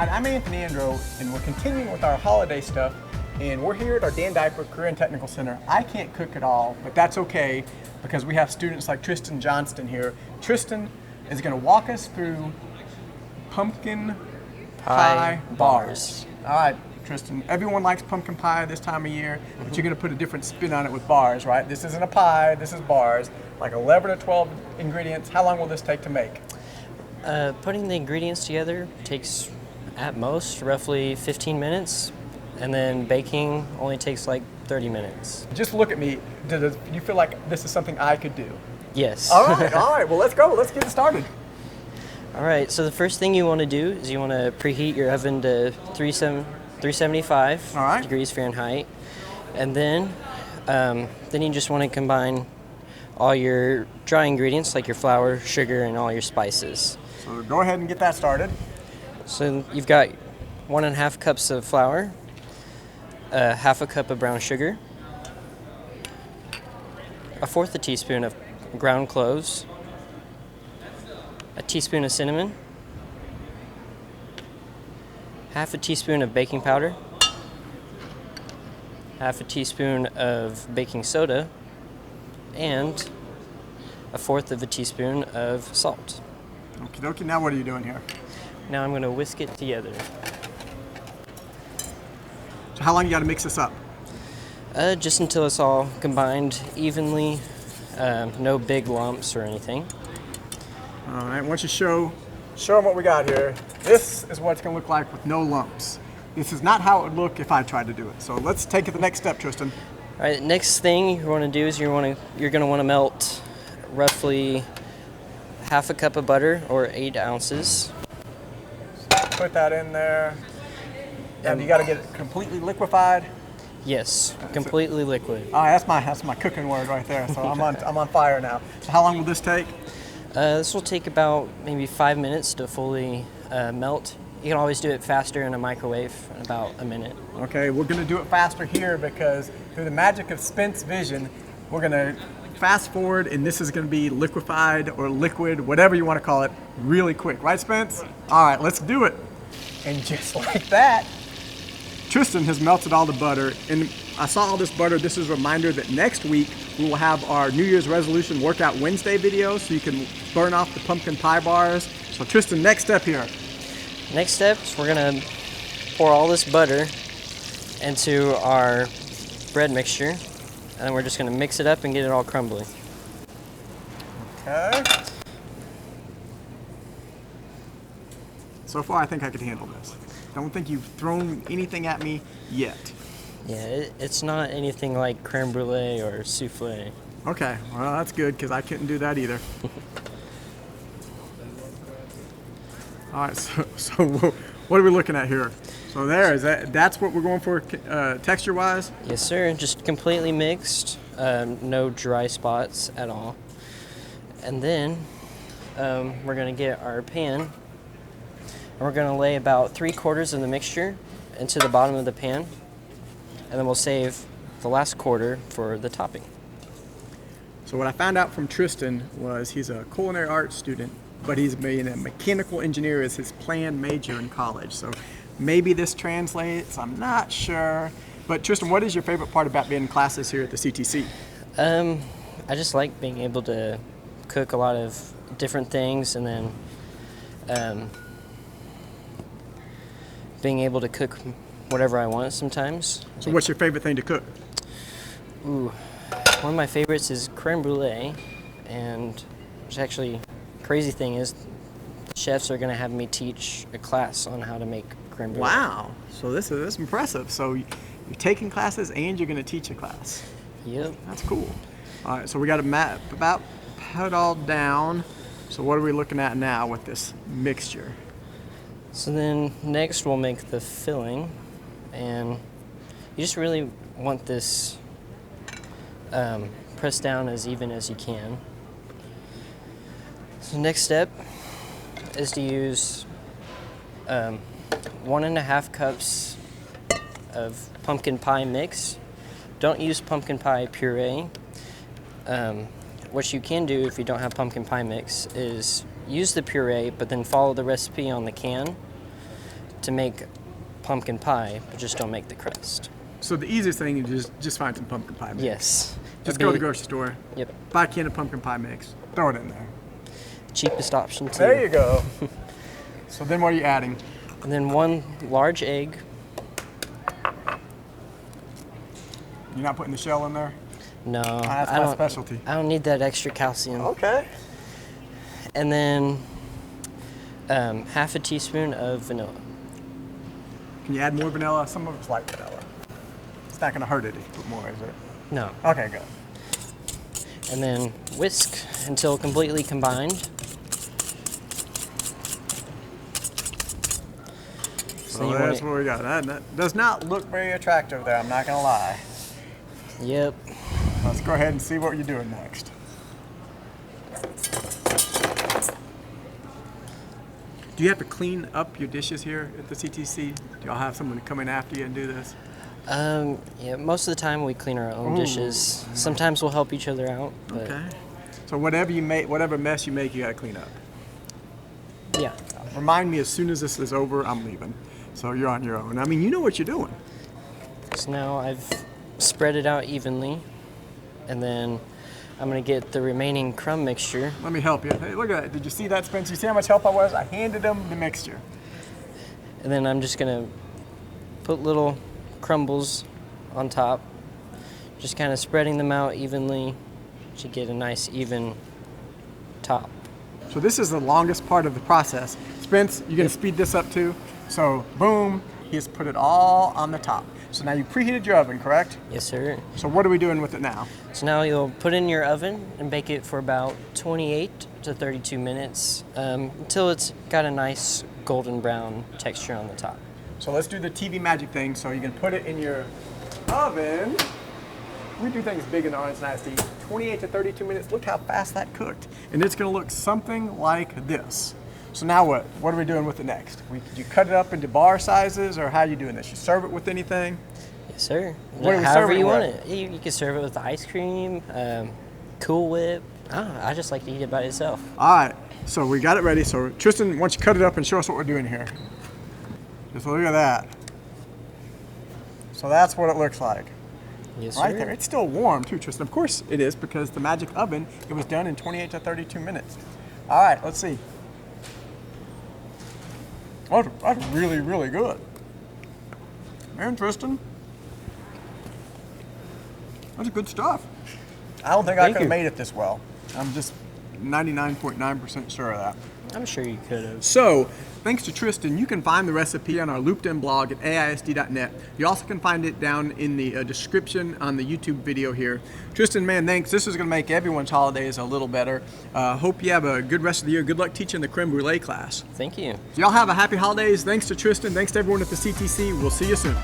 Hi, I'm Anthony Andro, and we're continuing with our holiday stuff, and we're here at our Dan Diaper Career and Technical Center. I can't cook at all, but that's okay, because we have students like Tristan Johnston here. Tristan is going to walk us through pumpkin pie bars. All right, Tristan, everyone likes pumpkin pie this time of year, but you're going to put a different spin on it with bars, right? This isn't a pie, this is bars, like 11 to 12 ingredients. How long will this take to make? Putting the ingredients together takes at most roughly 15 minutes, and then baking only takes like 30 minutes. Just look at me. Do you feel like this is something I could do? Yes. All right, well, let's go. Let's get it started. All right, so the first thing you want to do is you want to preheat your oven to 375 degrees Fahrenheit, and then you just want to combine all your dry ingredients like your flour, sugar, and all your spices. So go ahead and get that started. So you've got 1.5 cups of flour, half a cup of brown sugar, 1/4 teaspoon of ground cloves, a teaspoon of cinnamon, half a teaspoon of baking powder, half a teaspoon of baking soda, and 1/4 teaspoon of salt. Okie dokie, now what are you doing here? Now I'm going to whisk it together. So how long you got to mix this up? Just until it's all combined evenly, no big lumps or anything. All right, once you show them what we got here, this is what it's going to look like with no lumps. This is not how it would look if I tried to do it. So let's take it the next step, Tristan. All right, next thing you want to do is you're going to want to melt roughly half a cup of butter, or 8 ounces. Put that in there. And you got to get it completely liquefied. Yes, completely liquid. All right, that's my cooking word right there. So I'm on fire now. So how long will this take? This will take about maybe 5 minutes to fully melt. You can always do it faster in a microwave in about a minute. Okay, we're going to do it faster here because through the magic of Spence Vision, we're going to fast forward, and this is going to be liquefied or liquid, whatever you want to call it, really quick. Right, Spence? All right, let's do it. And just like that, Tristan has melted all the butter, and I saw all this butter. This is a reminder that next week we will have our New Year's resolution Workout Wednesday video, so you can burn off the pumpkin pie bars. So Tristan, next step here. Next step is we're going to pour all this butter into our bread mixture, and then we're just going to mix it up and get it all crumbly. Okay. So far, I think I could handle this. Don't think you've thrown anything at me yet. Yeah, it's not anything like creme brulee or souffle. Okay, well that's good because I couldn't do that either. All right, so what are we looking at here? So that's what we're going for texture-wise? Yes, sir. Just completely mixed, no dry spots at all. And then we're going to get our pan, and we're going to lay about 3/4 of the mixture into the bottom of the pan, and then we'll save the last quarter for the topping. So what I found out from Tristan was he's a culinary arts student, but he's being a mechanical engineer as his planned major in college. So maybe this translates, I'm not sure. But Tristan, what is your favorite part about being in classes here at the CTC? I just like being able to cook a lot of different things, and then being able to cook whatever I want sometimes. So what's your favorite thing to cook? Ooh, one of my favorites is creme brulee, and which actually, crazy thing is, chefs are going to have me teach a class on how to make creme brulee. Wow, so this is impressive. So you're taking classes and you're going to teach a class. Yep. That's cool. All right, so we got to map about put it all down. So what are we looking at now with this mixture? So then next we'll make the filling, and you just really want this pressed down as even as you can. So next step is to use 1.5 cups of pumpkin pie mix. Don't use pumpkin pie puree. What you can do if you don't have pumpkin pie mix is use the puree, but then follow the recipe on the can to make pumpkin pie, but just don't make the crust. So the easiest thing is just find some pumpkin pie mix. Yes. Just go to the grocery store. Yep. Buy a can of pumpkin pie mix. Throw it in there. Cheapest option too. There you go. So then what are you adding? And then 1 large egg. You're not putting the shell in there? No, That's my specialty. I don't need that extra calcium. Okay. And then half a teaspoon of vanilla. Can you add more vanilla? Some of us like vanilla. It's not going to hurt it if you put more, is it? No. Okay, good. And then whisk until completely combined. So that's what we got. That does not look very attractive there, I'm not going to lie. Yep. Let's go ahead and see what you're doing next. Do you have to clean up your dishes here at the CTC? Do y'all have someone to come in after you and do this? Yeah, most of the time we clean our own dishes. Sometimes we'll help each other out. But Okay. So whatever mess you make, you got to clean up. yeah. Remind me as soon as this is over, I'm leaving. So you're on your own. I mean, you know what you're doing. So now I've spread it out evenly, and then I'm gonna get the remaining crumb mixture. Let me help you. Hey, look at that. Did you see that, Spencer? You see how much help I was? I handed them the mixture. And then I'm just gonna put little crumbles on top, just kind of spreading them out evenly to get a nice even top. So this is the longest part of the process. Spence, you're gonna speed this up too. So boom, he's put it all on the top. So now you preheated your oven, correct? Yes, sir. So what are we doing with it now? So now you'll put it in your oven and bake it for about 28 to 32 minutes until it's got a nice golden brown texture on the top. So let's do the TV magic thing. So you can put it in your oven. We do things big in the Arlington ISD. 28 to 32 minutes. Look how fast that cooked. And it's gonna look something like this. So now what? What are we doing with it next? You cut it up into bar sizes, or how are you doing this? You serve it with anything? Yes, sir. What do we However serve it you want with? it. You can serve it with ice cream, Cool Whip. I just like to eat it by itself. All right, so we got it ready. So Tristan, why don't you cut it up and show us what we're doing here? Just look at that. So that's what it looks like. Yes, Right sir. there. It's still warm too, Tristan. Of course it is, because the magic oven, it was done in 28 to 32 minutes. All right, let's see. Oh, that's really, really good. Man, Tristan, that's good stuff. I don't think I Thank could have you. made it this well. I'm just 99.9% sure of that. I'm sure you could have. So, thanks to Tristan, you can find the recipe on our Looped In blog at AISD.net. You also can find it down in the description on the YouTube video here. Tristan, man, thanks. This is going to make everyone's holidays a little better. Hope you have a good rest of the year. Good luck teaching the creme brulee class. Thank you. Y'all have a happy holidays. Thanks to Tristan. Thanks to everyone at the CTC. We'll see you soon.